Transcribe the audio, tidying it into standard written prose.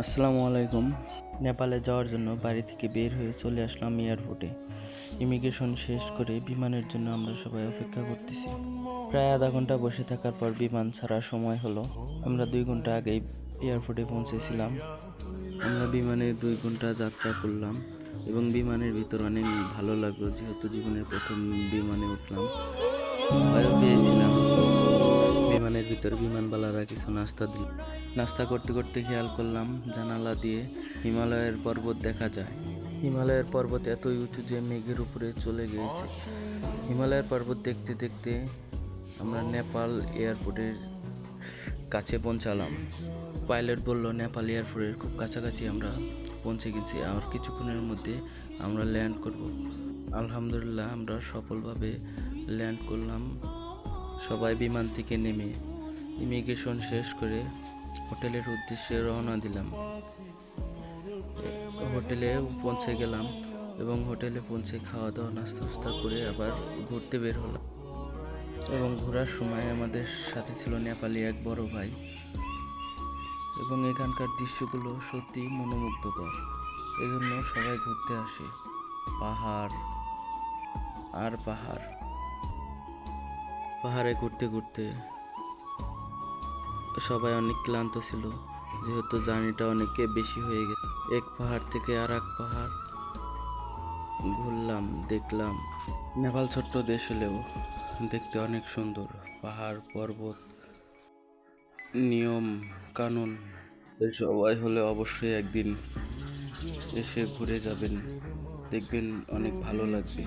আসসালামু আলাইকুম। নেপালে যাওয়ার জন্য বাড়ি থেকে বের হয়ে চলে আসলাম এয়ারপোর্টে। ইমিগ্রেশন শেষ করে বিমানের জন্য আমরা সবাই অপেক্ষা করতেছি। প্রায় আধা ঘন্টা বসে থাকার পর বিমান ছাড়ার সময় হলো। আমরা 2 ঘন্টা আগেই এয়ারপোর্টে পৌঁছেছিলাম। আমরা বিমানে 2 ঘন্টা যাত্রা করলাম এবং বিমানের ভিতর অনেক ভালো লাগলো, যেহেতু জীবনের প্রথম বিমানে উঠলাম। ভয়ও পেয়েছিলাম। বিমানের ভিতর বিমানবালারা কিছু নাস্তা দিল। নাস্তা করতে করতে খেয়াল করলাম জানালা দিয়ে হিমালয়ের পর্বত দেখা যায়। হিমালয়ের পর্বত এতই উঁচু যে মেঘের উপরে চলে গিয়েছে। হিমালয়ের পর্বত দেখতে দেখতে আমরা নেপাল এয়ারপোর্টের কাছে পৌঁছালাম। পাইলট বলল নেপাল এয়ারপোর্টের খুব কাছাকাছি আমরা পৌঁছে গেছি, আর কিছুক্ষণের মধ্যে আমরা ল্যান্ড করব। আলহামদুলিল্লাহ, আমরা সফলভাবে ল্যান্ড করলাম। সবাই বিমান থেকে নেমে ইমিগ্রেশন শেষ করে হোটেলের উদ্দেশ্যে রওনা দিলাম। হোটেলে পৌঁছে গেলাম এবং হোটেলে পৌঁছে খাওয়া দাওয়া নাস্তা করে আবার ঘুরতে বের হলাম। এবং ঘোরার সময় আমাদের সাথে ছিল নেপালি এক বড় ভাই। এবং এখানকার দৃশ্যগুলো সত্যি মনোমুগ্ধকর, এজন্য সবাই ঘুরতে আসে। পাহাড় আর পাহাড়, পাহাড়ে ঘুরতে ঘুরতে সবাই অনেক ক্লান্ত ছিল, যেহেতু জার্নিটা অনেকে বেশি হয়ে গেছে। এক পাহাড় থেকে আর এক পাহাড় ঘুরলাম, দেখলাম। নেপাল ছোট্ট দেশ হলেও দেখতে অনেক সুন্দর। পাহাড় পর্বত, নিয়ম কানুন, সবাই হলে অবশ্যই একদিন এসে ঘুরে যাবেন, দেখবেন অনেক ভালো লাগবে।